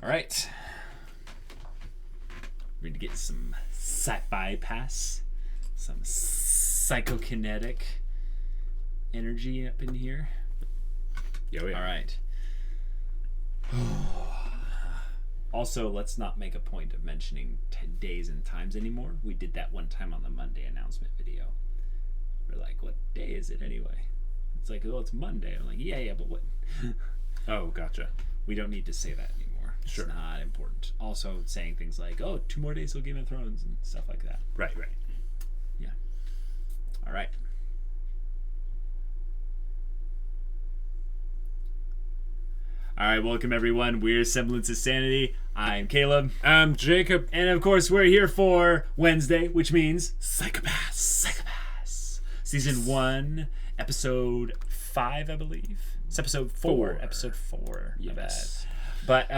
All right. We're going to get some sci-fi pass, some psychokinetic energy up in here. Yeah. All right. Also, let's not make a point of mentioning days and times anymore. We did that one time on the Monday announcement video. We're like, what day is it anyway? It's like, oh, it's Monday. I'm like, yeah, but what? Oh, gotcha. We don't need to say that anymore. Sure. It's not important. Also, saying things like, oh, 2 more days till Game of Thrones and stuff like that. Right. Yeah. All right. All right, welcome everyone. We're Semblance of Sanity. I'm Caleb. I'm Jacob. And of course, we're here for Wednesday, which means Psychopaths. Season 1, episode 5, I believe. It's episode 4. Episode 4. Yes. But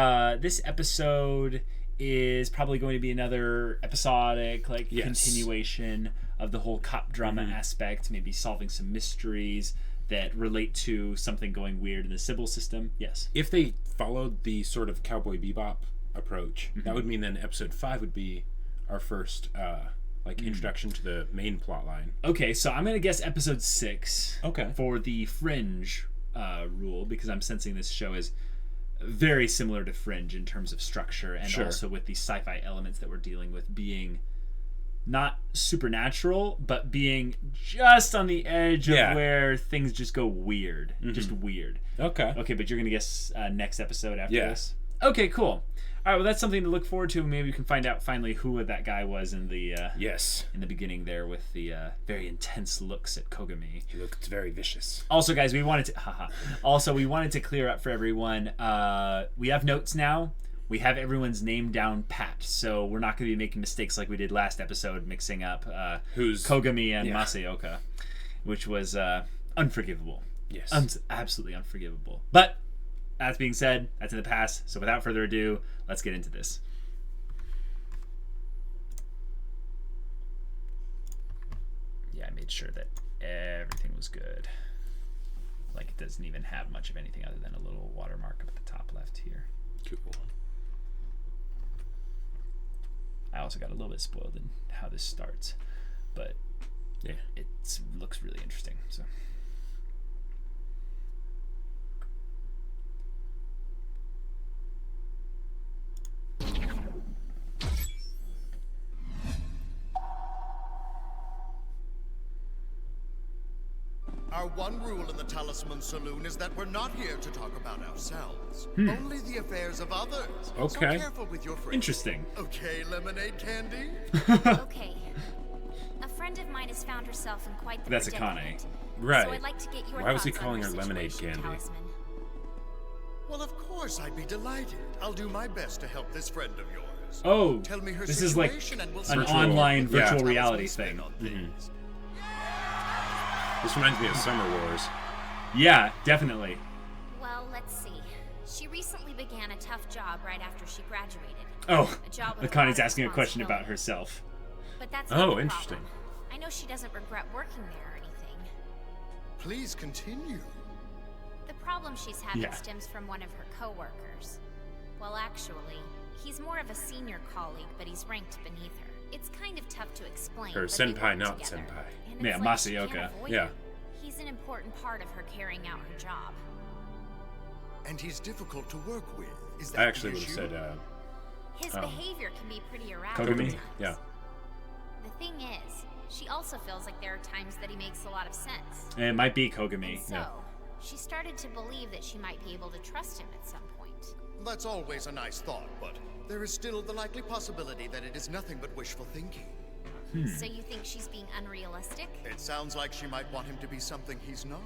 this episode is probably going to be another episodic, continuation of the whole cop drama aspect, maybe solving some mysteries that relate to something going weird in the Sybil system. Yes. If they followed the sort of Cowboy Bebop approach, that would mean then episode 5 would be our first introduction to the main plot line. Okay, so I'm going to guess episode 6 Okay. for the Fringe rule, because I'm sensing this show is very similar to Fringe in terms of structure, and also with the sci-fi elements that we're dealing with being not supernatural, but being just on the edge of where things just go weird. Just weird. Okay, but you're going to guess next episode after this? Okay, cool. All right, well, that's something to look forward to. Maybe we can find out finally who that guy was in the in the beginning there with the very intense looks at Kogami. He looked very vicious. Also, guys, we wanted to clear up for everyone. We have notes now. We have everyone's name down pat, so we're not going to be making mistakes like we did last episode, mixing up who's Kogami and Masayoka, which was unforgivable. Yes. Absolutely unforgivable. But that being said, that's in the past, so without further ado, let's get into this. Yeah, I made sure that everything was good. Like, it doesn't even have much of anything other than a little watermark up at the top left here. Cool. I also got a little bit spoiled in how this starts, but yeah, it looks really interesting. So. Our one rule in the Talisman Saloon is that we're not here to talk about ourselves. Only the affairs of others. Okay. So careful with your friends. Interesting. Okay, lemonade candy? Okay. A friend of mine has found herself in quite the That's predicament. Akane. Right. So I'd like to get your Why was he thoughts calling on her lemonade situation, candy? Talisman. Well, of course I'd be delighted. I'll do my best to help this friend of yours. Oh, Tell me her this is like situation and we'll an see online what virtual Talisman reality spin thing. on things. This reminds me of Summer Wars. Yeah, definitely. Well, let's see. She recently began a tough job right after she graduated. Oh, A job with a lot Akane's of asking a question about responsibility. herself. But that's not the interesting. problem. I know she doesn't regret working there or anything. Please continue. The problem she's having Yeah. stems from one of her coworkers. Well, actually, he's more of a senior colleague, but he's ranked beneath her. It's kind of tough to explain. Her but they senpai, work not together. senpai. And Yeah, it's like she Masayoka. can't avoid Yeah. him. He's an important part of her carrying out her job. And he's difficult to work with. Is that I actually the would have issue? said His Oh. behavior can be pretty erratic Kogami? at times. Yeah. The thing is, she also feels like there are times that he makes a lot of sense. It might be Kogami. And so, yeah. she started to believe that she might be able to trust him at some point. That's always a nice thought, but there is still the likely possibility that it is nothing but wishful thinking. So you think she's being unrealistic? It sounds like she might want him to be something he's not.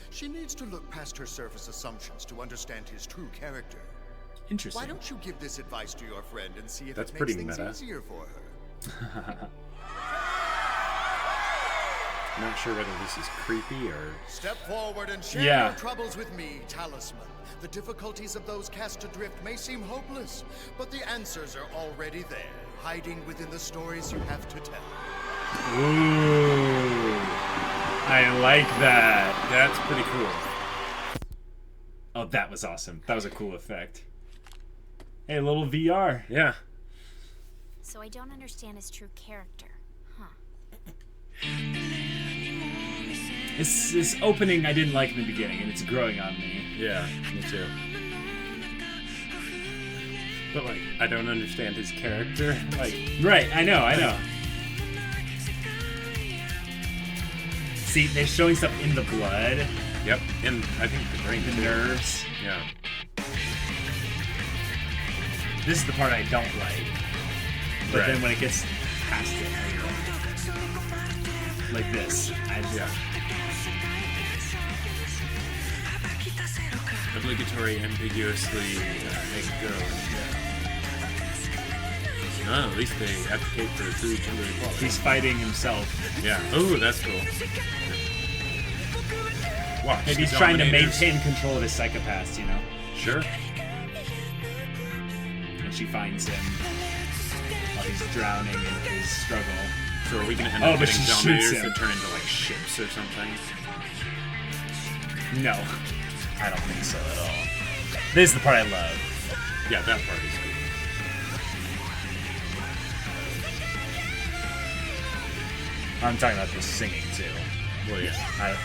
She needs to look past her surface assumptions to understand his true character. Interesting. Why don't you give this advice to your friend and see if That's it makes pretty things meta. easier for her? I'm not sure whether this is creepy or... Step forward and share Yeah. your troubles with me, Talisman. The difficulties of those cast adrift may seem hopeless, but the answers are already there, hiding within the stories you have to tell. Ooh, I like that. That's pretty cool. Oh, that was awesome. That was a cool effect. Hey, a little VR. Yeah. So I don't understand his true character, huh? This opening I didn't like in the beginning, and it's growing on me. Yeah, me too. But, like, I don't understand his character. Like, Right, I know. See, they're showing stuff in the blood, yep, and I think the brain the too. nerves. Yeah. This is the part I don't like. But Right. then when it gets past it, like this, Yeah. Obligatory, ambiguously make it go. No, at least they advocate for true gender equality. he's fighting himself. Yeah. Oh, that's cool. Watch. Maybe he's the trying to Dominators. maintain control of his psychopaths, you know? Sure. And she finds him while he's drowning in his struggle. So are we gonna end Oh, up but getting she shoots Dominators him. that turn into like ships or something? No, I don't think so at all. This is the part I love. Yeah, that part is cool. I'm talking about the singing too. Well, yeah.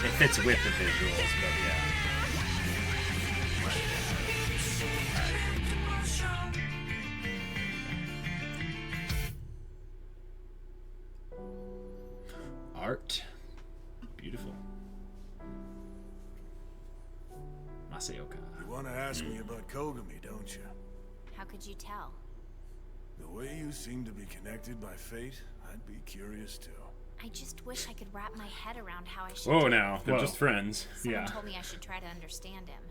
It fits with the visuals, but yeah. Art. Beautiful. Masayoka. You want to ask me about Kogami, don't you? How could you tell? The way you seem to be connected by fate, I'd be curious too. I just wish I could wrap my head around how I should. Whoa, do it. now they're Whoa. just friends. Someone Yeah. told me I should try to understand him.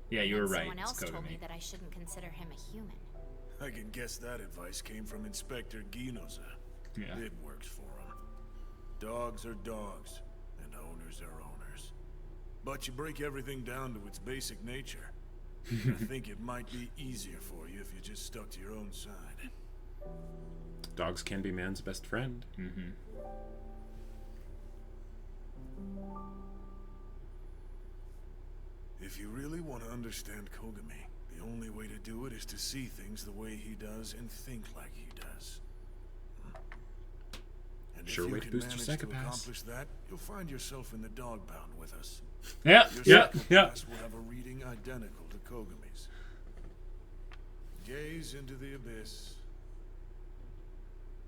Yeah, you were And right. Someone It's else told me Kogami. that I shouldn't consider him a human. I can guess that advice came from Inspector Ginoza. Yeah. It works for him. Dogs are dogs, and owners are owners. But you break everything down to its basic nature. I think it might be easier for you if you just stuck to your own side. Dogs can be man's best friend. Mm-hmm. If you really want to understand Kogami, the only way to do it is to see things the way he does and think like he does. And Sure if you way to can boost your manage to psychopaths. accomplish that, you'll find yourself in the dog pound with us. Yeah, Your yeah, yeah. psychopaths will have a reading identical to Kogami's. Gaze into the abyss,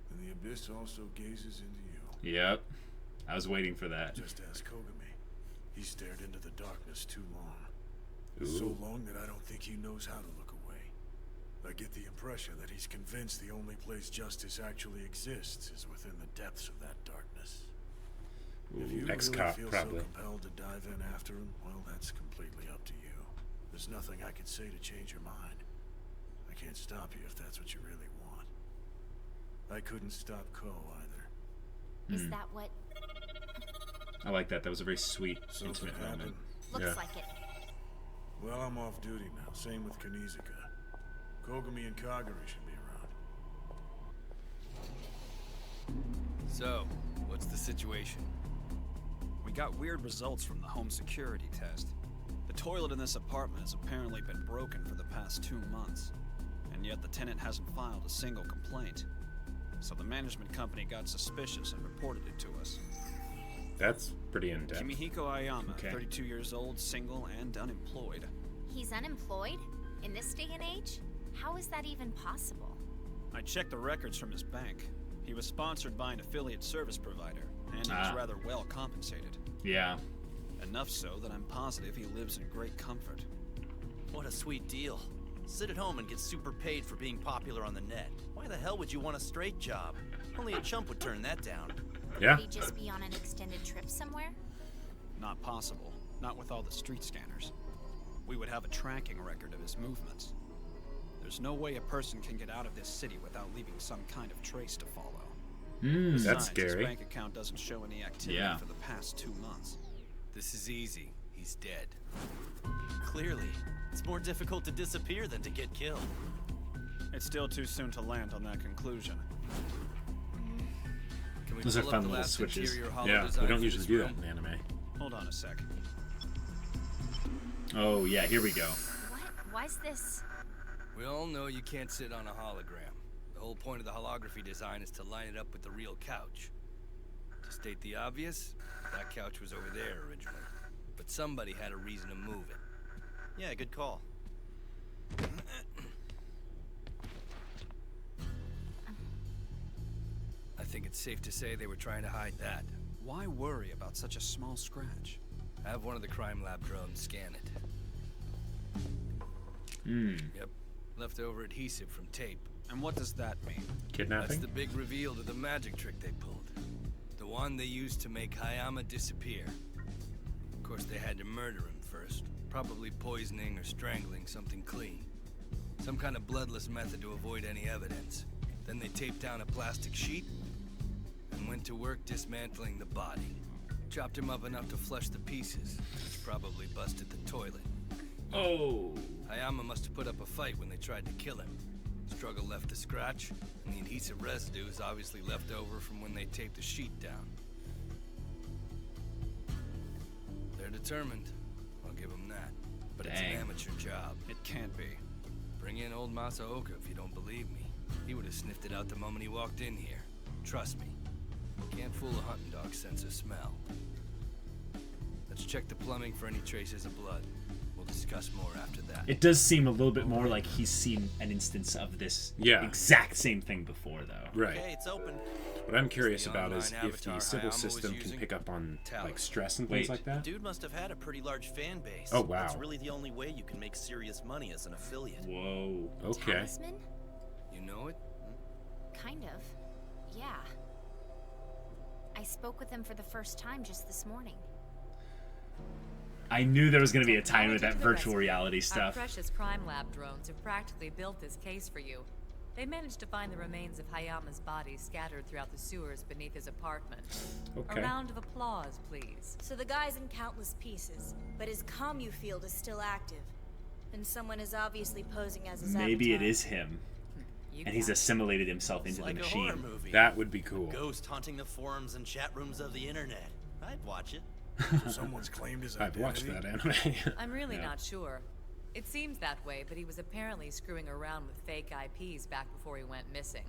and the abyss also gazes into you. Yep. I was waiting for that. Just ask Kogami. He stared into the darkness too long. Ooh. So long that I don't think he knows how to look away. I get the impression that he's convinced the only place justice actually exists is within the depths of that darkness. If you really ex-cop, feel probably. so compelled to dive in after him, well, that's completely up to you. There's nothing I can say to change your mind. I can't stop you if that's what you really want. I couldn't stop Ko either. Is that what I like that. That was a very sweet, Something intimate happened. moment. looks Yeah. like it? Well, I'm off duty now. Same with Kanizuka. Kogami and Kagari should be around. So, what's the situation? We got weird results from the home security test. The toilet in this apartment has apparently been broken for the past 2 months, and yet the tenant hasn't filed a single complaint. So the management company got suspicious and reported it to us. That's pretty in-depth. Kimihiko Ayama, Okay. 32 years old, single, and unemployed. He's unemployed? In this day and age? How is that even possible? I checked the records from his bank. He was sponsored by an affiliate service provider, and he was rather well compensated. Yeah. Enough so that I'm positive he lives in great comfort. What a sweet deal. Sit at home and get super paid for being popular on the net. Why the hell would you want a straight job? Only a chump would turn that down. Yeah. Would he just be on an extended trip somewhere? Not possible. Not with all the street scanners. We would have a tracking record of his movements. There's no way a person can get out of this city without leaving some kind of trace to follow. That's Besides, scary. His bank account doesn't show any activity Yeah. for the past 2 months. This is easy. He's dead. Clearly, it's more difficult to disappear than to get killed. It's still too soon to land on that conclusion. Can we Those are pull up fun the little last switches. interior hollow Yeah, design we don't for usually this do that room? in anime. Hold on a sec. Oh, yeah, here we go. What? Why's this? We all know you can't sit on a hologram. The whole point of the holography design is to line it up with the real couch. To state the obvious, that couch was over there originally. But somebody had a reason to move it. Yeah, good call. I think it's safe to say they were trying to hide that. Why worry about such a small scratch? Have one of the crime lab drones scan it. Yep. Leftover adhesive from tape. And what does that mean? Kidnapping? That's the big reveal to the magic trick they pulled. The one they used to make Hayama disappear. Of course, they had to murder him first. Probably poisoning or strangling something clean. Some kind of bloodless method to avoid any evidence. Then they taped down a plastic sheet and went to work dismantling the body. Chopped him up enough to flush the pieces, which probably busted the toilet. Oh. Hayama must have put up a fight when they tried to kill him. Struggle left a scratch, and the adhesive residue is obviously left over from when they taped the sheet down. They're determined. I'll give them that. But it's an Dang. amateur job. It can't be. Bring in old Masaoka if you don't believe me. He would have sniffed it out the moment he walked in here. Trust me. Can't fool a hunting dog's sense of smell. Let's check the plumbing for any traces of blood. We'll discuss more after that. It does seem a little bit more like he's seen an instance of this exact same thing before, though. Right. Okay, it's open. What I'm curious about is online if the avatar civil Hayama was system can using? pick up on like Talisman. stress and things Wait. like that. Dude must have had a pretty large fan base. Oh, wow. That's really the only way you can make serious money as an affiliate. Whoa. Okay. Talisman? You know it? Kind of. Yeah. I spoke with him for the first time just this morning. I knew there was going to be a time with that Technology to the virtual rescue. reality Our stuff. precious crime lab drones have practically built this case for you. They managed to find the remains of Hayama's body scattered throughout the sewers beneath his apartment. Okay. A round of applause, please. So the guy's in countless pieces, but his commu field is still active. And someone is obviously posing as his Maybe it avatar. is him, You and he's got it. assimilated himself It's into like the a horror machine. movie. That would be cool. Ghost haunting the forums and chat rooms of the internet. I'd watch it. So someone's claimed his I've identity. watched that anime. I'm really Yeah. not sure. It seems that way, but he was apparently screwing around with fake IPs back before he went missing.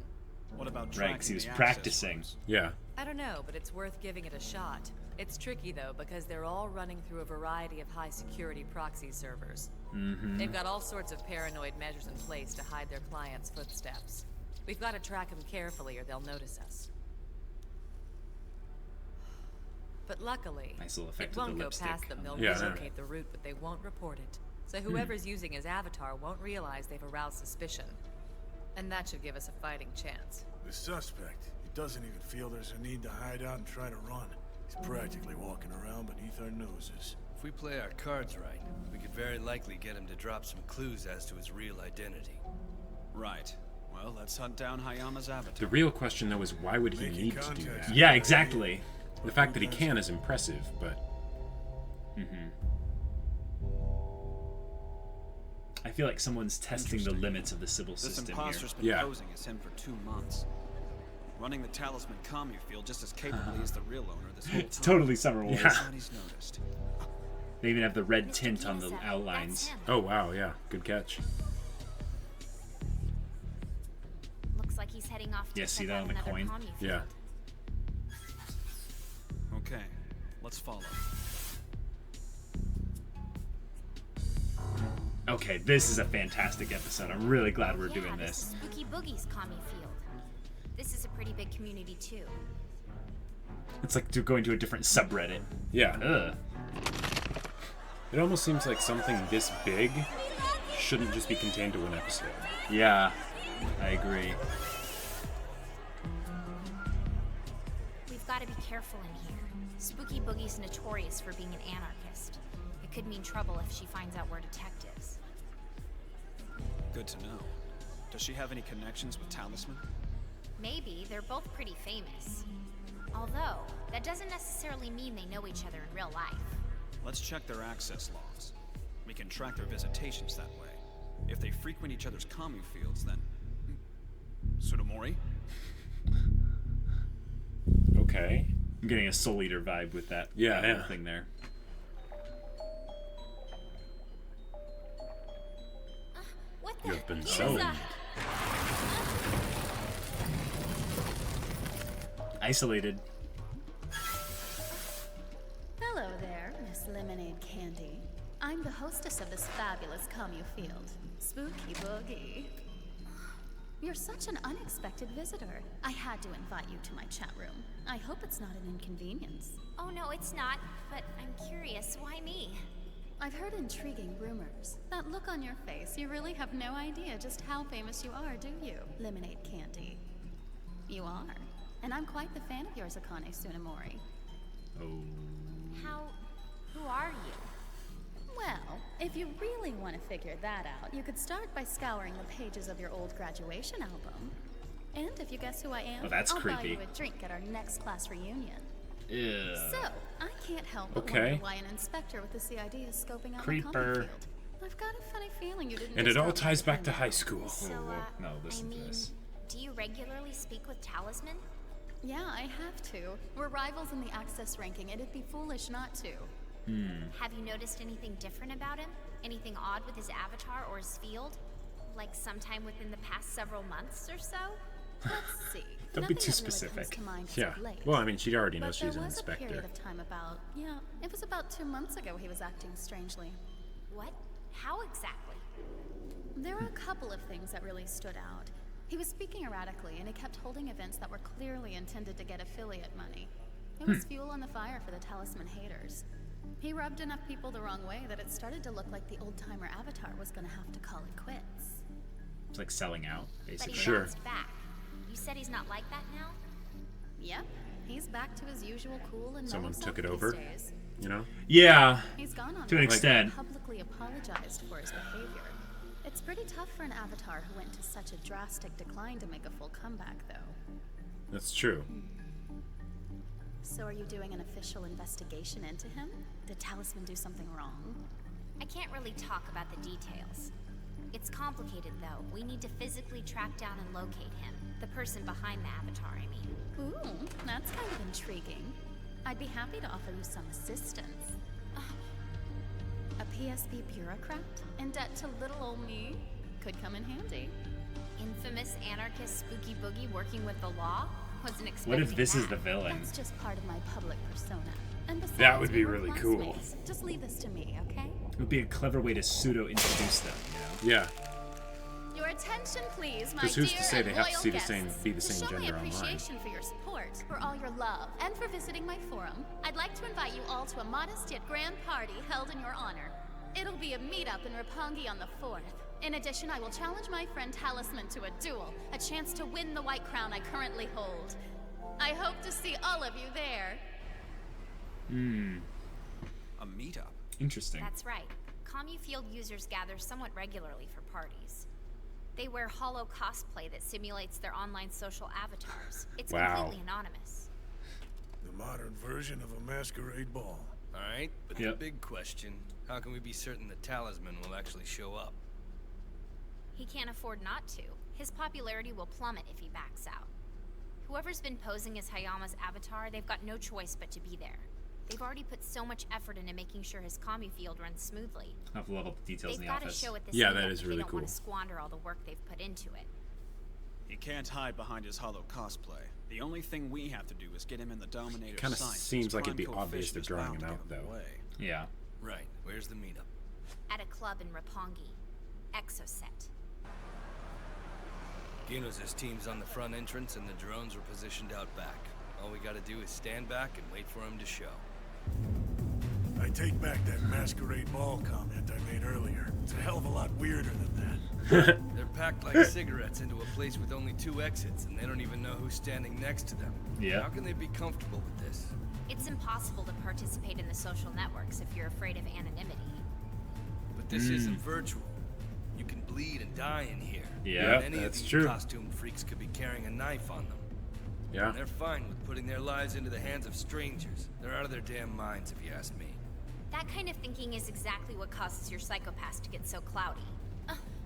What about Right, 'cause tracking he was the access practicing. routes? Yeah. I don't know, but it's worth giving it a shot. It's tricky though, because they're all running through a variety of high security proxy servers. They've got all sorts of paranoid measures in place to hide their clients' footsteps. We've got to track them carefully or they'll notice us. But luckily, Nice little effect it with the won't go lipstick past them. They'll on the- Yeah, relocate the route, but they won't report it. So whoever's using his avatar won't realize they've aroused suspicion. And that should give us a fighting chance. The suspect, he doesn't even feel there's a need to hide out and try to run. He's practically walking around beneath our noses. If we play our cards right, we could very likely get him to drop some clues as to his real identity. Right. Well, let's hunt down Hayama's avatar. The real question though is why would he Making need to do contacts. that? Yeah, exactly. The fact that he can is impressive, but I feel like someone's testing the limits of the civil This system here. imposter's been Yeah. posing as him for 2 months. Running the Talisman commune field just as capably as the real owner this whole time. It's totally Summer Wars. Yeah. Nobody's noticed. They even have the red Mr. tint on the Kiyosa, outlines. that's him. oh wow, yeah, good catch. Looks like he's heading off to Yeah, see check that out on the another coin? commune Yeah. field. Okay, let's follow. Okay, this is a fantastic episode. I'm really glad we're Yeah, doing this this. is Spooky Boogie's commune field. This is a pretty big community too. It's like going to a different subreddit. Yeah. Ugh. It almost seems like something this big shouldn't just be contained to one episode. Yeah, I agree. We've got to be careful in here. Spooky Boogie's notorious for being an anarchist. It could mean trouble if she finds out we're detectives. Good to know. Does she have any connections with Talisman? Maybe they're both pretty famous. Although, that doesn't necessarily mean they know each other in real life. Let's check their access logs. We can track their visitations that way. If they frequent each other's commune fields, then... Tsunomori? Okay. I'm getting a Soul Eater vibe with that Yeah, that yeah. whole thing there. What You have been summoned. Isolated. Hello there, Miss Lemonade Candy. I'm the hostess of this fabulous commune field, Spooky Boogie. You're such an unexpected visitor. I had to invite you to my chat room. I hope it's not an inconvenience. Oh no, it's not. But I'm curious, why me? I've heard intriguing rumors. That look on your face, you really have no idea just how famous you are, do you, Lemonade Candy? You are. And I'm quite the fan of yours, Akane Tsunemori. Oh. Who are you? Well, if you really want to figure that out, you could start by scouring the pages of your old graduation album. And if you guess who I am, that's I'll creepy. buy you a drink at our next class reunion. Ew. So, I can't help but Okay. wonder why an inspector with the CID is scoping out Creeper. my common field. I've got a funny feeling you didn't And just it all start ties with back to me. high school. So, No, listen to this. do you regularly speak with Talisman? Yeah, I have to. We're rivals in the access ranking, and it'd be foolish not to. Have you noticed anything different about him? Anything odd with his avatar or his field? Like sometime within the past several months or so? Let's see. Don't be Nothing too that really specific. comes to mind as Yeah. of late. Well, I mean, she already knows But there she's an was a period inspector. of time about, it was about 2 months ago he was acting strangely. What? How exactly? There were a couple of things that really stood out. He was speaking erratically, and he kept holding events that were clearly intended to get affiliate money. It was fuel on the fire for the Talisman haters. He rubbed enough people the wrong way that it started to look like the old-timer Avatar was gonna have to call it quits. It's like selling out, But basically. he Sure. bounced back. You said he's not like that now? Yep, he's back to his usual cool and Someone mellow took it self over? these days. You know? Yeah. He's gone on To an record extent. and publicly apologized for his behavior. It's pretty tough for an Avatar who went to such a drastic decline to make a full comeback, though. That's true. So are you doing an official investigation into him? Did Talisman do something wrong? I can't really talk about the details. It's complicated, though. We need to physically track down and locate him. The person behind the avatar, I mean. Ooh, that's kind of intriguing. I'd be happy to offer you some assistance. A PSP bureaucrat in debt to little old me could come in handy. Infamous anarchist Spooky Boogie working with the law? Wasn't expecting What if this is that. the villain? That's just part of my public persona. And besides, That would be we're really cool. classmates. Just leave this to me, okay? It would be a clever way to pseudo-introduce them, you know? Yeah. Your attention, please, my 'Cause dear who's to say they and have to loyal see the guests. same- be the same To show my gender online? appreciation for your support, for all your love, and for visiting my forum, I'd like to invite you all to a modest yet grand party held in your honor. It'll be a meetup in Roppongi on the 4th. In addition, I will challenge my friend Talisman to a duel, a chance to win the white crown I currently hold. I hope to see all of you there. A meetup. Interesting. That's right. CommuField users gather somewhat regularly for parties. They wear hollow cosplay that simulates their online social avatars. It's Wow. completely anonymous. The modern version of a masquerade ball. Alright, but Yep. the big question, how can we be certain the Talisman will actually show up? He can't afford not to. His popularity will plummet if he backs out. Whoever's been posing as Hayama's avatar, they've got no choice but to be there. They've already put so much effort into making sure his commune field runs smoothly. I'll have to level up the details They've in the got to office. show it this Yeah, meetup that is if really they don't want cool. to squander all the work they've put into it. He can't hide behind his hollow cosplay. The only thing we have to do is get him in the Dominator's Kinda sights. seems His like it'd be crime obvious coefficient they're is drawing bound him to out, get in the though. way. Yeah. Right, where's the meetup? At a club in Roppongi. Exoset. Genos' team's on the front entrance and the drones are positioned out back. All we gotta do is stand back and wait for him to show. I take back that masquerade ball comment I made earlier. It's a hell of a lot weirder than that. They're packed like cigarettes into a place with only 2 exits, and they don't even know who's standing next to them. Yeah. How can they be comfortable with this? It's impossible to participate in the social networks if you're afraid of anonymity. But this isn't virtual. You can bleed and die in here. Yeah, Any that's of these true. costume freaks could be carrying a knife on them. Yeah. And they're fine with putting their lives into the hands of strangers. They're out of their damn minds, if you ask me. That kind of thinking is exactly what causes your psychopaths to get so cloudy.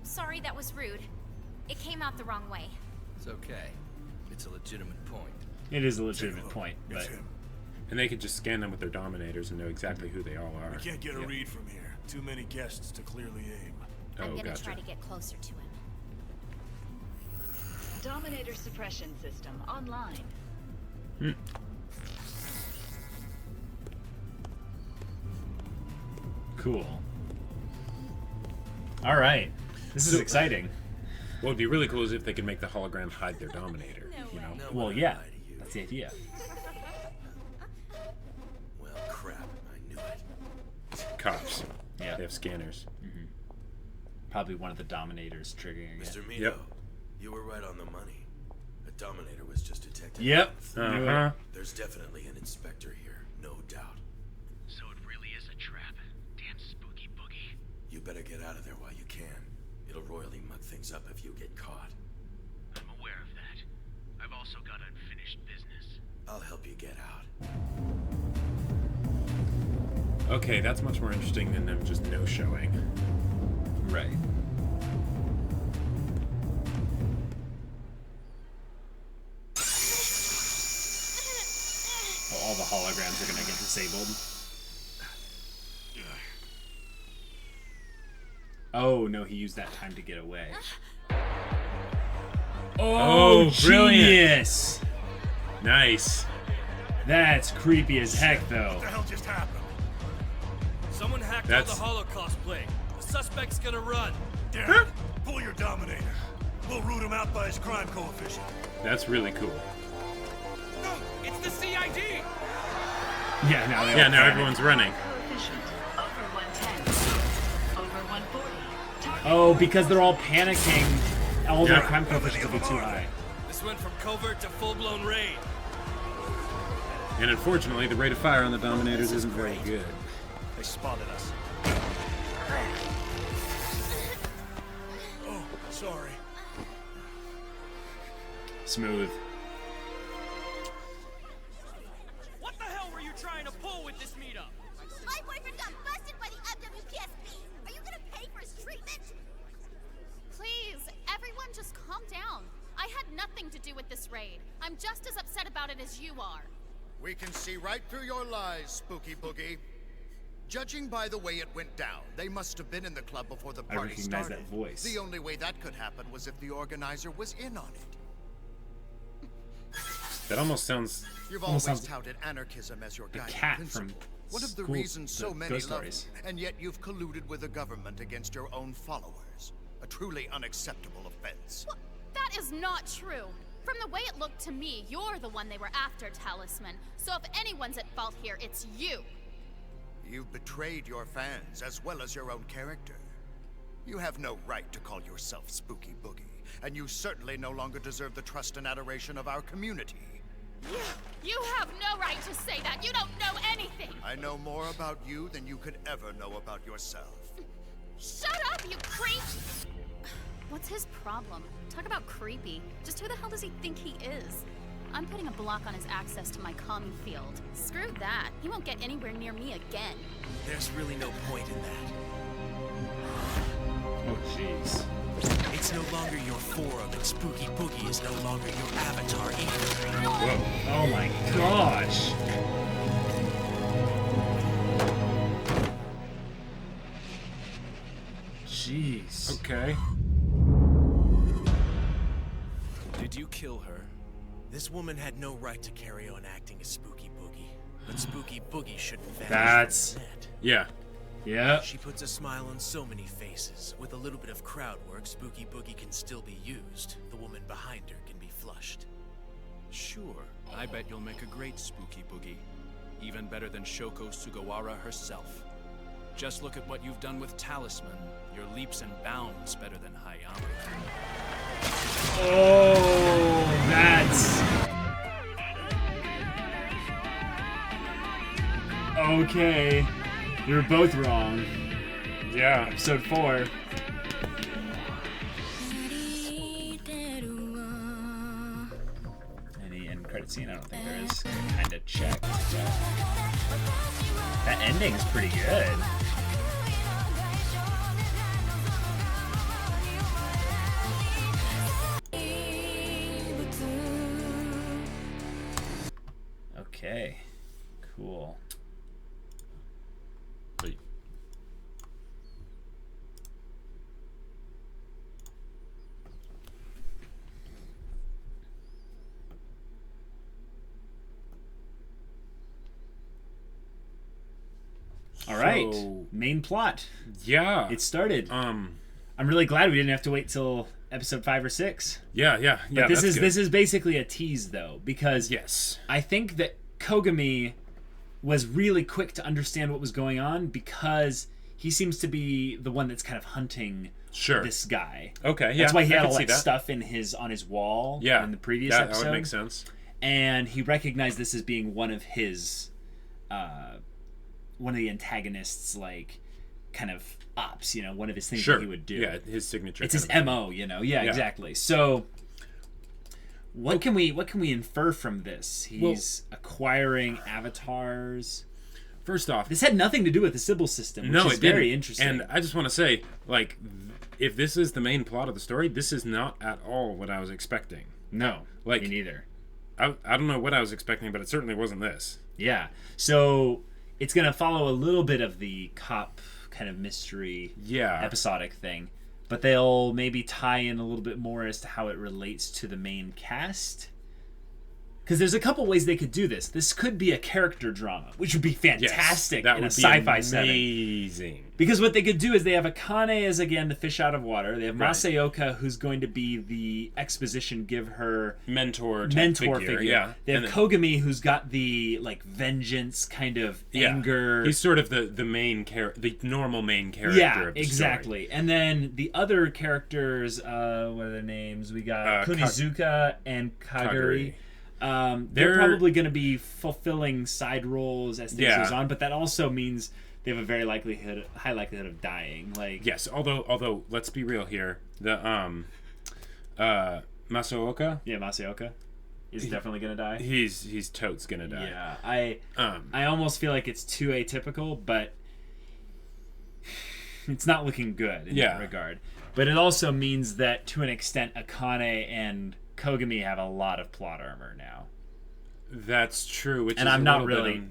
Sorry, that was rude. It came out the wrong way. It's okay. It's a legitimate point. It is a legitimate point, It's but him. And they could just scan them with their dominators and know exactly who they all are. We can't get a Yep. read from here. Too many guests to clearly aim. I'm gonna gotcha. try to get closer to him. Dominator suppression system online. Cool. All right. This is exciting. What would be really cool is if they could make the hologram hide their Dominator. You know? Well, yeah. That's the idea. Well, crap. I knew it. Cops. Yeah. They have scanners. Probably one of the Dominators triggering it. Mr. Mito, Yep. you were right on the money. A Dominator was just detected. Yep. Knew it. There's definitely an inspector here, no doubt. So it really is a trap. Damn spooky boogie. You better get out of there while you can. It'll royally muck things up if you get caught. I'm aware of that. I've also got unfinished business. I'll help you get out. Okay, that's much more interesting than them just no-showing. Right. Oh, all the holograms are gonna get disabled. Oh no, he used that time to get away. Oh, brilliant. genius! Nice. That's creepy as heck, though. What the hell just happened? Someone hacked That's- all the Holocaust plague. The suspect's gonna run. Derek, pull your Dominator. We'll root him out by his crime coefficient. That's really cool. No, it's the CID! Yeah, now they Yeah, all now panic. everyone's running. Coefficient over 110. Over 140. Target Oh, because they're all panicking. All their Yeah. crime coefficients will be too high. This went from covert to full-blown raid. And unfortunately, the rate of fire on the Dominators isn't very good. They spotted us. Oh, sorry. Smooth. What the hell were you trying to pull with this meetup? My boyfriend got busted by the FWPSP. Are you gonna pay for his treatment? Please, everyone just calm down. I had nothing to do with this raid. I'm just as upset about it as you are. We can see right through your lies, Spooky Boogie. Judging by the way it went down, they must have been in the club before the I party recognize started. that voice. The only way that could happen was if the organizer was in on it. That almost sounds... You've Almost always sounds touted anarchism as your guiding cat principle. from One of the school- reasons so the many Ghost love you, Stories. and yet you've colluded with the government against your own followers. A truly unacceptable offense. What? That is not true. From the way it looked to me, you're the one they were after, Talisman. So if anyone's at fault here, it's you. You've betrayed your fans as well as your own character. You have no right to call yourself Spooky Boogie, and you certainly no longer deserve the trust and adoration of our community. You have no right to say that. You don't know anything. I know more about you than you could ever know about yourself. Shut up, you creep! What's his problem? Talk about creepy. Just who the hell does he think he is? I'm putting a block on his access to my commie field. Screw that. He won't get anywhere near me again. There's really no point in that. Oh, jeez. It's no longer your forum, and Spooky Boogie is no longer your avatar either. Whoa. Oh my gosh. Jeez. Okay. Did you kill her? This woman had no right to carry on acting as Spooky Boogie, but Spooky Boogie shouldn't vanish That's- from the net. Yeah. Yeah. She puts a smile on so many faces. With a little bit of crowd work, Spooky Boogie can still be used. The woman behind her can be flushed. Sure, I bet you'll make a great Spooky Boogie. Even better than Shoko Sugawara herself. Just look at what you've done with Talisman. You're leaps and bounds better than Hayama. Oh, that's... Okay. You're both wrong. Yeah. Episode 4. Any end credit scene? I don't think there is. Kinda checked. That ending's pretty good. Okay. Cool. right. Main plot. Yeah. It started. I'm really glad we didn't have to wait till episode 5 or 6. Yeah. But this is basically a tease, though, because I think that Kogami was really quick to understand what was going on because he seems to be the one that's kind of hunting this guy. Okay, yeah. That's why he had all that stuff on his wall in the previous episode. That would make sense. And he recognized this as being one of his, one of the antagonists, like, kind of ops, one of his things that he would do. Yeah, his signature. It's his MO, Yeah, exactly. So what can we infer from this? He's acquiring avatars. First off, this had nothing to do with the Sybil system, which is very interesting. And I just want to say, like, if this is the main plot of the story, this is not at all what I was expecting. No, like, me neither. I don't know what I was expecting, but it certainly wasn't this. Yeah. So it's going to follow a little bit of the cop kind of mystery episodic thing, but they'll maybe tie in a little bit more as to how it relates to the main cast. Because there's a couple ways they could do this. This could be a character drama, which would be fantastic in a sci-fi setting. Amazing. Because what they could do is they have Akane as, again, the fish out of water. They have Masaoka, who's going to be the exposition, give her mentor figure. Yeah. They have Kogami, who's got the, like, vengeance kind of anger. He's sort of the main character, the normal main character of the exactly. story. And then the other characters, what are their names? We got Kunizuka and Kaguri. They're probably going to be fulfilling side roles as things goes on, but that also means they have a very high likelihood of dying. Like, yes, although let's be real here, the Masaoka, Masaoka is definitely going to die. He's totes going to die. Yeah, I almost feel like it's too atypical, but it's not looking good in that regard. But it also means that to an extent, Akane and Kogami have a lot of plot armor now. That's true, and I'm not really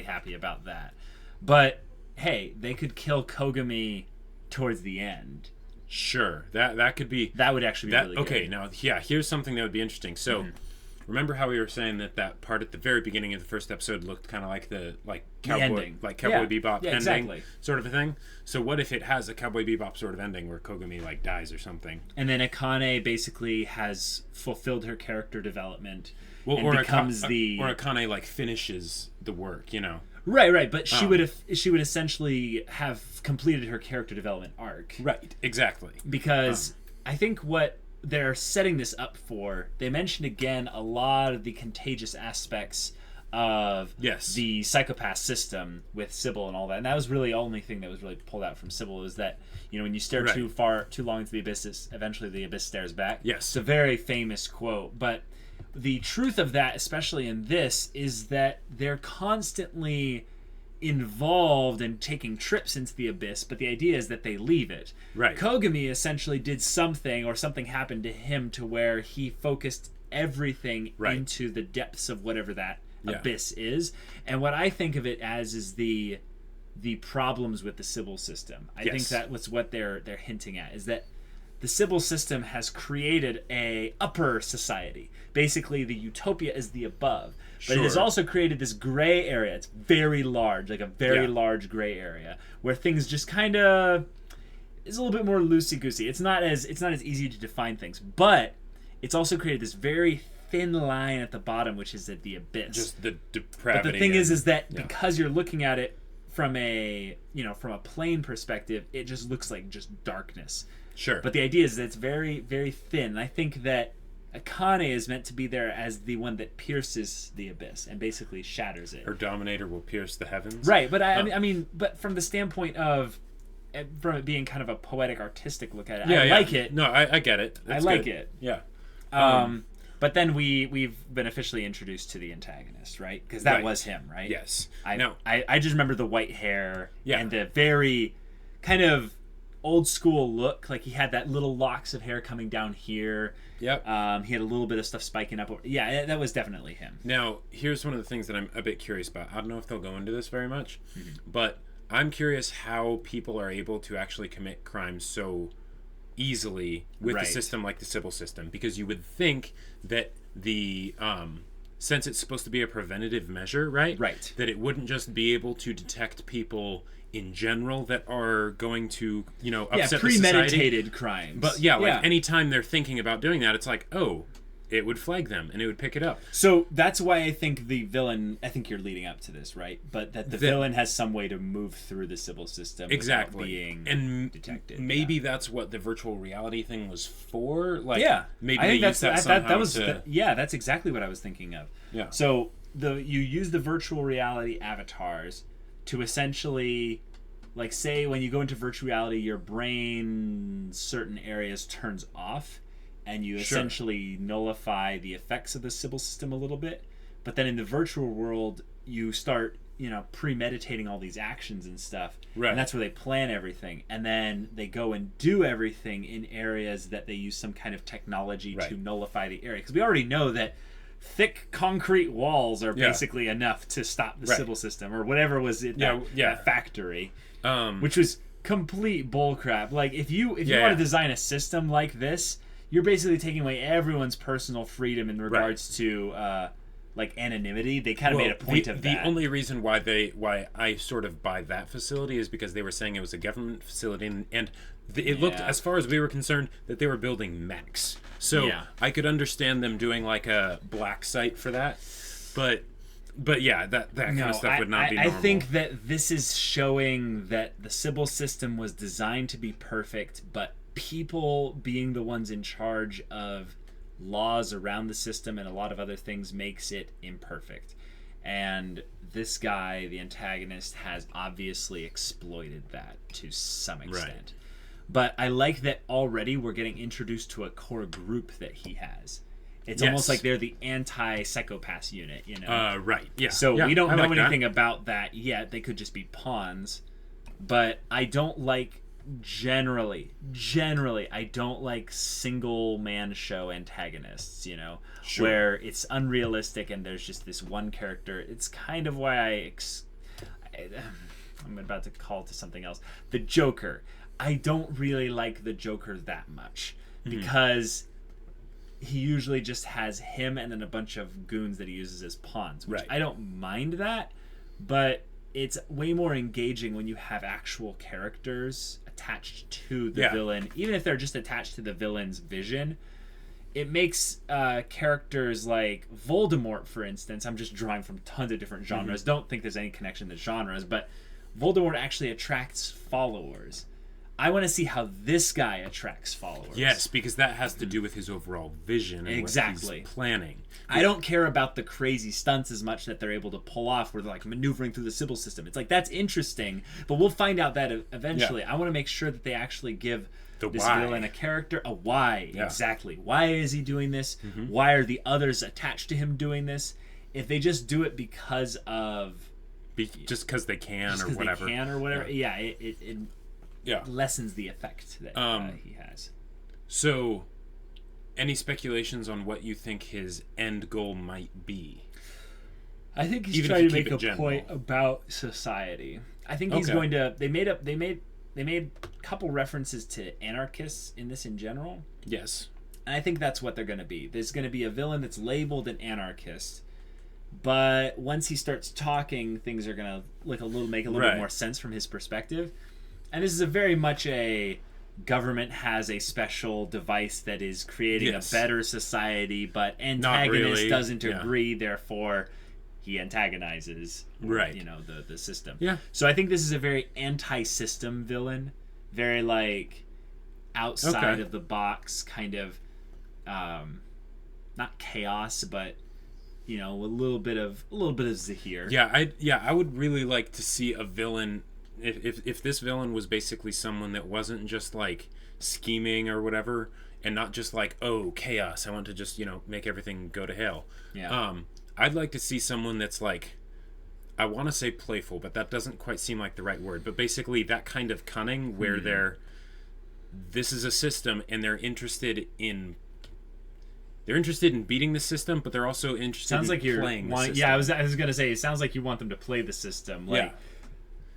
happy about that. But hey, they could kill Kogami towards the end. Sure, that could be. That would actually be really good. Okay, now here's something that would be interesting. So, remember how we were saying that part at the very beginning of the first episode looked kind of like the Cowboy Bebop ending, exactly. Sort of a thing. So what if it has a Cowboy Bebop sort of ending where Kogami like dies or something, and then Akane basically has fulfilled her character development, and or becomes or Akane like finishes the work, Right, but she would essentially have completed her character development arc. Right, exactly. Because I think what they're setting this up for, they mentioned again a lot of the contagious aspects of the psychopath system with Sybil and all that. And that was really the only thing that was really pulled out from Sybil, is that, when you stare too long into the abyss, eventually the abyss stares back. Yes. It's a very famous quote, but the truth of that, especially in this, is that they're constantly involved in taking trips into the abyss, but the idea is that they leave it. Right. Kogami essentially did something, or something happened to him to where he focused everything into the depths of whatever that abyss is. And what I think of it as is the problems with the Sybil system. I think that was what they're hinting at, is that the Sybil system has created a upper society. Basically, the utopia is the above. But it has also created this gray area. It's very large, like a very large gray area, where things just kind of is a little bit more loosey-goosey. It's not as easy to define things. But it's also created this very thin line at the bottom, which is at the abyss. Just the depravity. But the thing is that because you're looking at it from a plane perspective, it just looks like just darkness. Sure. But the idea is that it's very, very thin. And I think that Akane is meant to be there as the one that pierces the abyss and basically shatters it. Her dominator will pierce the heavens. Right, but I mean, but from the standpoint of, from it being kind of a poetic, artistic look at it, I like it. No, I get it. That's I like it. Yeah. But then we've been officially introduced to the antagonist, right? Because that was him, right? Yes. I just remember the white hair and the very kind of old school look. Like, he had that little locks of hair coming down here. Yep. He had a little bit of stuff spiking up. Yeah, that was definitely him. Now, here's one of the things that I'm a bit curious about. I don't know if they'll go into this very much, but I'm curious how people are able to actually commit crimes so easily with a system like the Sybil system, because you would think that the since it's supposed to be a preventative measure, right? Right. That it wouldn't just be able to detect people in general that are going to, upset premeditated the society. crimes. But anytime they're thinking about doing that, it's like, oh, it would flag them and it would pick it up. So that's why I think the villain, I think you're leading up to this, right? But that the villain has some way to move through the civil system without being detected. Maybe that's what the virtual reality thing was for. Like, maybe I think they used that somehow that's exactly what I was thinking of. Yeah. So you use the virtual reality avatars to essentially, like, say when you go into virtual reality, your brain certain areas turns off, and you essentially nullify the effects of the civil system a little bit. But then in the virtual world, you start, premeditating all these actions and stuff. Right. And that's where they plan everything. And then they go and do everything in areas that they use some kind of technology to nullify the area. Because we already know that thick concrete walls are basically enough to stop the civil system, or whatever was it that factory, which was complete bullcrap. Like, if you want to design a system like this, you're basically taking away everyone's personal freedom in regards to like anonymity. They kind of made a point of that. The only reason why I sort of buy that facility is because they were saying it was a government facility, and it looked, as far as we were concerned, that they were building mechs. So I could understand them doing like a black site for that, but yeah, that kind of stuff would not be normal. I think that this is showing that the civil system was designed to be perfect, but people being the ones in charge of laws around the system and a lot of other things makes it imperfect. And this guy, the antagonist, has obviously exploited that to some extent. Right. But I like that already we're getting introduced to a core group that he has. It's almost like they're the anti-psychopath unit, Right, yeah. So we don't know anything about that yet. They could just be pawns. But I don't like, generally, I don't like single man show antagonists, where it's unrealistic and there's just this one character. It's kind of why I'm about to call to something else. The Joker. I don't really like the Joker that much because he usually just has him and then a bunch of goons that he uses as pawns, which I don't mind that, but it's way more engaging when you have actual characters attached to the villain, even if they're just attached to the villain's vision. It makes characters like Voldemort, for instance. I'm just drawing from tons of different genres. Don't think there's any connection to genres, but Voldemort actually attracts followers. I want to see how this guy attracts followers. Yes, because that has to do with his overall vision and what he's planning. I don't care about the crazy stunts as much that they're able to pull off where they're like maneuvering through the civil system. It's like, that's interesting, but we'll find out that eventually. I want to make sure that they actually give this villain a character, a why. Exactly. Why is he doing this? Why are the others attached to him doing this? If they just do it because of... just because they can or whatever. It lessens the effect that he has. So, any speculations on what you think his end goal might be? I think he's trying to make a point about society. I think he's going to. They made a couple references to anarchists in this in general. Yes, and I think that's what they're going to be. There's going to be a villain that's labeled an anarchist, but once he starts talking, things are going to make a little bit more sense from his perspective. And this is a very much a government has a special device that is creating a better society, but antagonist doesn't agree, therefore he antagonizes the system. Yeah. So I think this is a very anti-system villain, very like outside of the box kind of not chaos, but a little bit of Zahir. I would really like to see a villain. If this villain was basically someone that wasn't just like scheming or whatever, and not just like, oh, chaos, I want to just make everything go to hell. I'd like to see someone that's like, I want to say playful, but that doesn't quite seem like the right word, but basically that kind of cunning where this is a system and they're interested in beating the system, but they're also interested in playing the system. Yeah, I was gonna say, it sounds like you want them to play the system.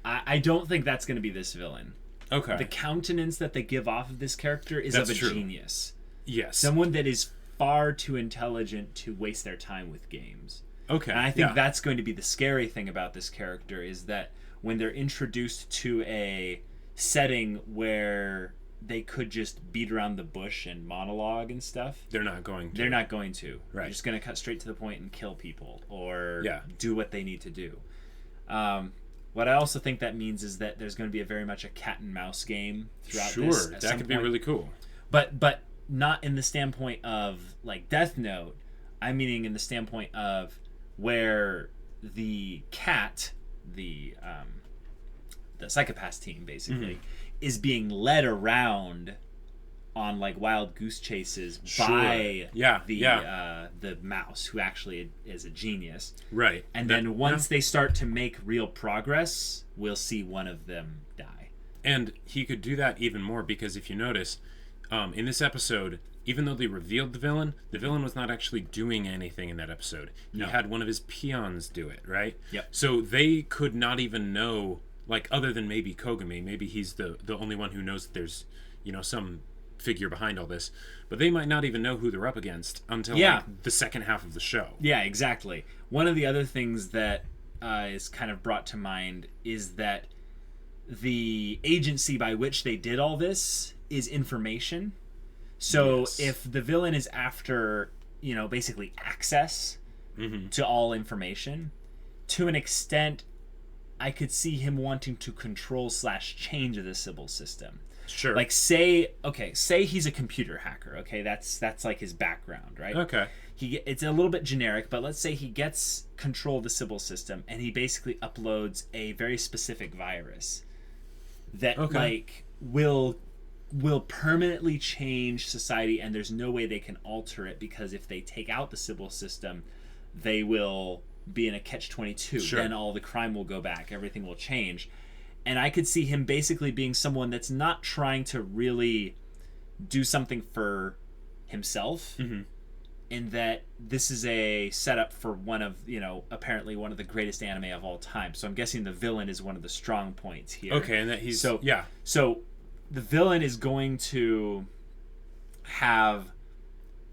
I don't think that's going to be this villain. Okay. The countenance that they give off of this character is of a genius. Yes. Someone that is far too intelligent to waste their time with games. Okay. And I think that's going to be the scary thing about this character, is that when they're introduced to a setting where they could just beat around the bush and monologue and stuff, they're not going to. Right. They're just going to cut straight to the point and kill people or do what they need to do. What I also think that means is that there's going to be very much a cat and mouse game throughout this. Sure, that could be really cool. But not in the standpoint of like Death Note. I'm meaning in the standpoint of where the cat, the psychopath team basically, is being led around on like wild goose chases by the mouse, who actually is a genius. Right. And then once they start to make real progress, we'll see one of them die. And he could do that even more, because if you notice, in this episode, even though they revealed the villain was not actually doing anything in that episode. He had one of his peons do it, right? Yep. So they could not even know, like, other than maybe Kogami, maybe he's the only one who knows that there's, some figure behind all this, but they might not even know who they're up against until like the second half of the show. Yeah, exactly. One of the other things that is kind of brought to mind is that the agency by which they did all this is information. So if the villain is after, basically access to all information, to an extent, I could see him wanting to control / change the Sybil system. Sure. Like say he's a computer hacker. Okay, that's like his background, right? Okay. It's a little bit generic, but let's say he gets control of the Sybil system and he basically uploads a very specific virus that will permanently change society, and there's no way they can alter it, because if they take out the Sybil system, they will be in a catch-22. Sure. Then all the crime will go back, everything will change. And I could see him basically being someone that's not trying to really do something for himself, in that this is a setup for one of, apparently one of the greatest anime of all time. So I'm guessing the villain is one of the strong points here. Okay, and that he's... So the villain is going to have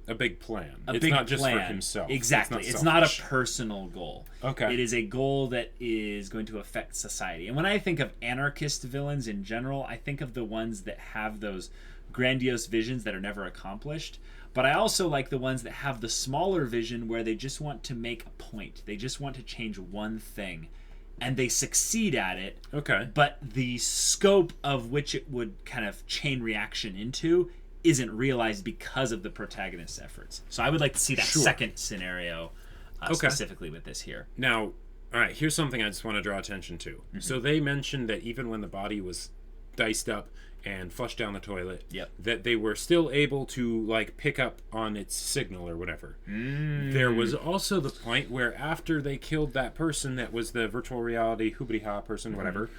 a big plan. It's not just for himself. Exactly. It's not a personal goal. Okay. It is a goal that is going to affect society. And when I think of anarchist villains in general, I think of the ones that have those grandiose visions that are never accomplished. But I also like the ones that have the smaller vision where they just want to make a point. They just want to change one thing. And they succeed at it. Okay. But the scope of which it would kind of chain reaction into isn't realized because of the protagonist's efforts. So I would like to see that second scenario specifically with this here. Now, all right, here's something I just want to draw attention to. So they mentioned that even when the body was diced up and flushed down the toilet, that they were still able to like pick up on its signal or whatever. There was also the point where after they killed that person that was the virtual reality hoobity-ha person, whatever,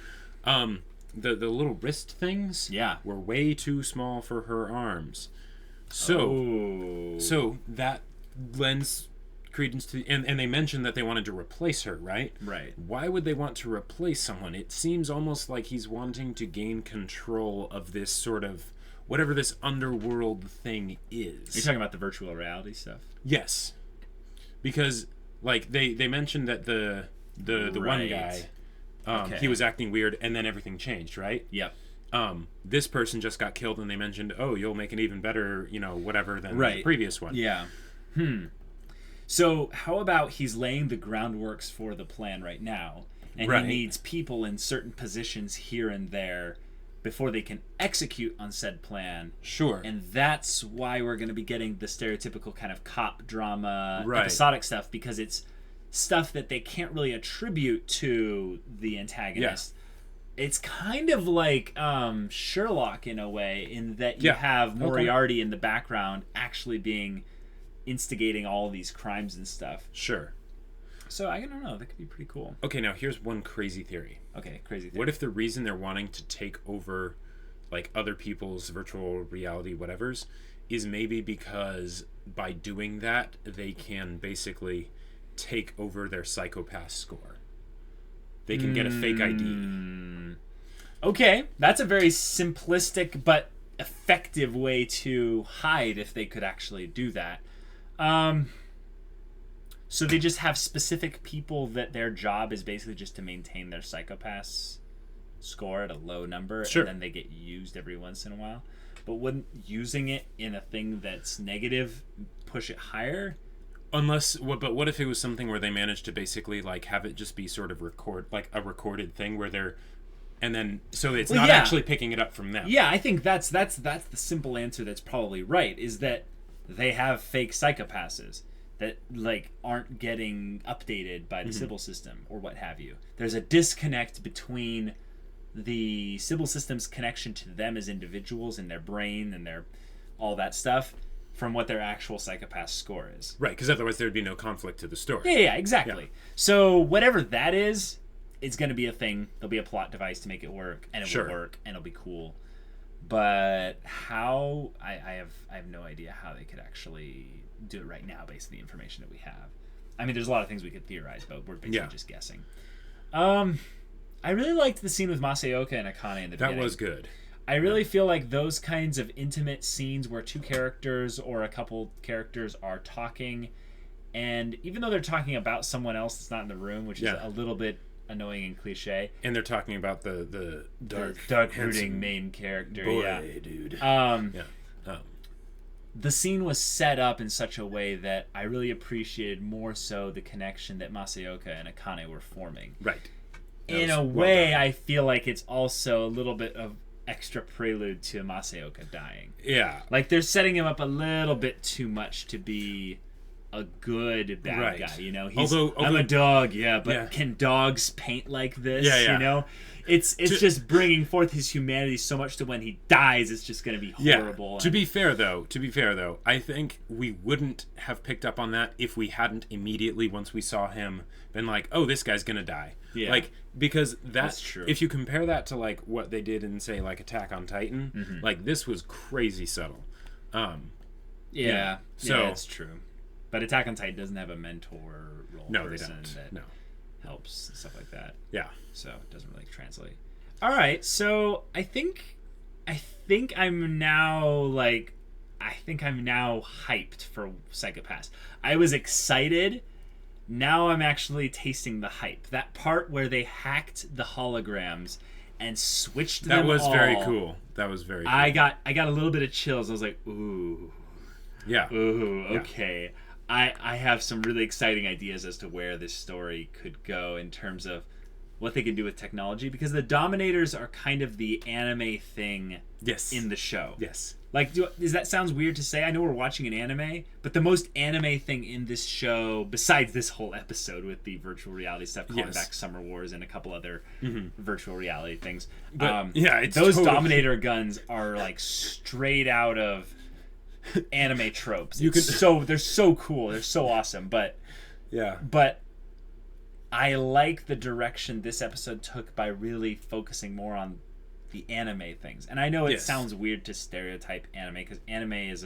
the little wrist things were way too small for her arms. So that lends credence to, and they mentioned that they wanted to replace her, right? Right. Why would they want to replace someone? It seems almost like he's wanting to gain control of this sort of whatever this underworld thing is. You're talking about the virtual reality stuff? Yes. Because like they mentioned that the one guy he was acting weird and then everything changed, right? Yep. This person just got killed and they mentioned, "Oh, you'll make an even better, whatever than the previous one." Yeah. So how about he's laying the groundworks for the plan right now, and he needs people in certain positions here and there before they can execute on said plan. Sure. And that's why we're going to be getting the stereotypical kind of cop drama, episodic stuff, because it's stuff that they can't really attribute to the antagonist. It's kind of like Sherlock in a way, in that you have Moriarty in the background actually instigating all these crimes and stuff. Sure. So I don't know, that could be pretty cool. Okay, now here's one crazy theory. Okay, crazy theory. What if the reason they're wanting to take over like other people's virtual reality whatevers is maybe because by doing that they can basically take over their psychopath score? They can get a fake ID. Okay, that's a very simplistic but effective way to hide if they could actually do that. So they just have specific people that their job is basically just to maintain their psychopaths score at a low number, Sure. and then they get used every once in a while. But wouldn't using it in a thing that's negative push it higher? Unless, but what if it was something where they managed to basically like have it just be sort of like a recorded thing where they're, and then so it's not actually picking it up from them. Yeah, I think that's the simple answer. That's probably right. Is that they have fake psychopaths that like aren't getting updated by the Sybil system or what have you. There's a disconnect between the Sybil system's connection to them as individuals and their brain and their all that stuff from what their actual psychopath score is. Right, because otherwise there'd be no conflict to the story. Yeah, exactly. Yeah. So whatever that is, it's going to be a thing. There'll be a plot device to make it work, and it will work, and it'll be cool. But how? I have no idea how they could actually do it right now based on the information that we have. I mean, there's a lot of things we could theorize, but we're basically just guessing. I really liked the scene with Masayoka and Akane in the beginning. That was good. I really feel like those kinds of intimate scenes where two characters or a couple characters are talking, and even though they're talking about someone else that's not in the room, which is a little bit annoying and cliche, and they're talking about the dark brooding main character, dude. The scene was set up in such a way that I really appreciated more so the connection that Masayoka and Akane were forming. Right. In a way, I feel like it's also a little bit of extra prelude to Masayoka dying. Yeah. Like, they're setting him up a little bit too much to be a good bad guy, you know? Although I'm a dog, but can dogs paint like this? You know? It's just bringing forth his humanity so much to when he dies, it's just going to be horrible. Yeah. To be fair, though, I think we wouldn't have picked up on that if we hadn't immediately, once we saw him, been like, oh, this guy's going to die. Yeah. Like, because that's true. If you compare that to, like, what they did in, say, like, Attack on Titan, like, this was crazy subtle. So it's true. But Attack on Titan doesn't have a mentor role. No, they don't. That helps and stuff like that. Yeah. So it doesn't really translate. All right, so I think I'm now hyped for Psychopaths. I was excited. Now I'm actually tasting the hype. That part where they hacked the holograms and switched them all. That was very cool. I got a little bit of chills. I was like, ooh. Yeah. Ooh, okay. Yeah. I have some really exciting ideas as to where this story could go in terms of what they can do with technology, because the Dominators are kind of the anime thing in the show. Yes. Like, does that sounds weird to say? I know we're watching an anime, but the most anime thing in this show, besides this whole episode with the virtual reality stuff, calling back Summer Wars and a couple other virtual reality things, but, those Dominator guns are like straight out of anime tropes. They're so cool. They're so awesome. But I like the direction this episode took by really focusing more on the anime things. And I know it sounds weird to stereotype anime, because anime is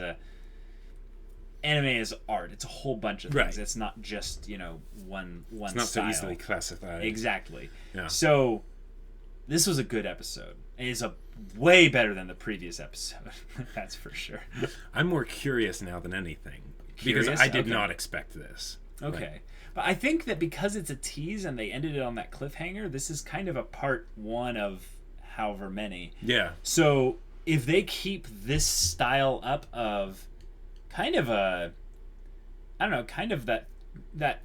art. It's a whole bunch of things. It's not just, one it's not style. so easily classified. Exactly. Yeah. So this was a good episode. It is way better than the previous episode. That's for sure. I'm more curious now than anything. Because I did not expect this. Okay. But I think that because it's a tease and they ended it on that cliffhanger, this is kind of a part one of however many. Yeah. So if they keep this style up of kind of that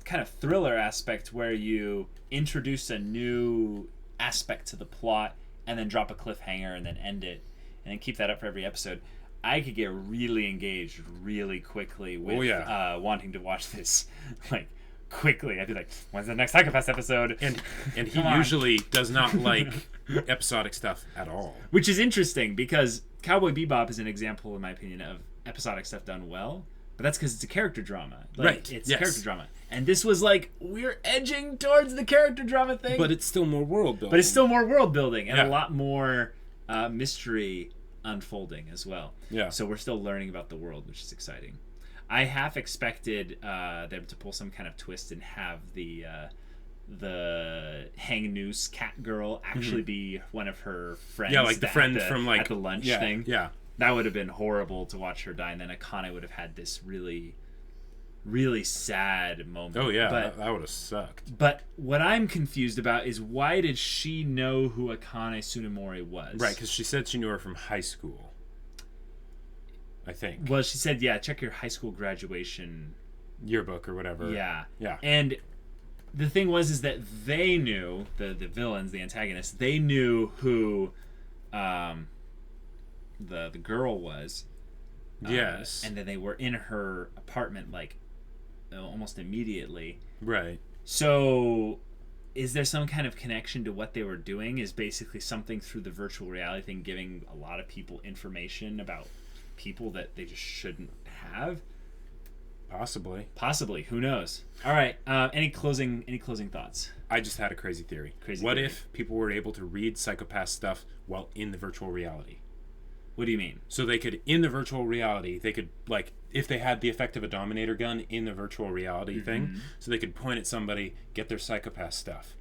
kind of thriller aspect where you introduce a new aspect to the plot and then drop a cliffhanger and then end it, and then keep that up for every episode, I could get really engaged really quickly with wanting to watch this quickly. I'd be like, when's the next Psychopaths episode? And he usually does not like episodic stuff at all. Which is interesting, because Cowboy Bebop is an example, in my opinion, of episodic stuff done well. But that's because it's a character drama. It's a character drama. And this was we're edging towards the character drama thing. But it's still more world building. And a lot more mystery unfolding as well. Yeah. So we're still learning about the world, which is exciting. I half expected them to pull some kind of twist and have the hang noose cat girl actually be one of her friends. Yeah, like the friend from at the lunch thing. Yeah. that would have been horrible to watch her die, and then Akane would have had this really, really sad moment. Oh yeah, that would have sucked. But what I'm confused about is why did she know who Akane Tsunemori was? Right, because she said she knew her from high school. I think. Well, she said, yeah, check your high school graduation yearbook or whatever. Yeah. Yeah. And the thing is that they knew, the villains, the antagonists, they knew who the girl was. Yes. And then they were in her apartment, like, almost immediately. Right. So is there some kind of connection to what they were doing? Is basically something through the virtual reality thing giving a lot of people information about people that they just shouldn't have? Possibly. Who knows? All right. Any closing thoughts? I just had a crazy theory. What if people were able to read psychopath stuff while in the virtual reality? What do you mean? So they could, in the virtual reality, they could, like, if they had the effect of a Dominator gun in the virtual reality thing, so they could point at somebody, get their psychopath stuff.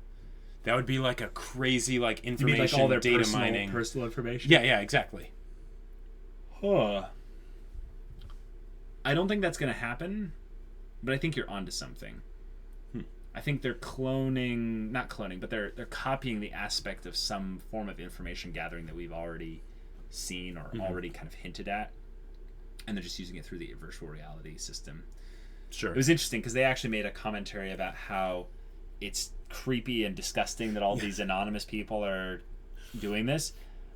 That would be like a crazy, like, information, you mean like all their data mining. personal information? Yeah, exactly. Huh. I don't think that's going to happen, but I think you're onto something. I think they're not cloning, but they're copying the aspect of some form of information gathering that we've already seen or already kind of hinted at, and they're just using it through the virtual reality system. Sure. It was interesting because they actually made a commentary about how it's creepy and disgusting that all these anonymous people are doing this.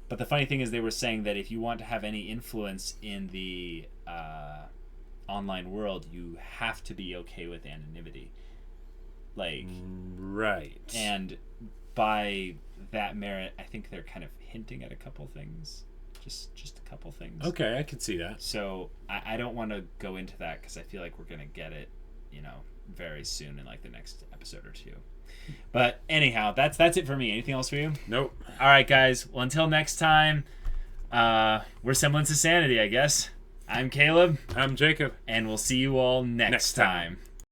But the funny thing is they were saying that if you want to have any influence in the online world, you have to be okay with anonymity. Like, right. And by that merit, I think they're kind of hinting at a couple things. Just a couple things. Okay, I can see that. So I don't want to go into that because I feel like we're going to get it, very soon in like the next episode or two. But anyhow, that's it for me. Anything else for you? Nope. All right, guys. Well, until next time, we're Semblance of Sanity, I guess. I'm Caleb. I'm Jacob. And we'll see you all next time.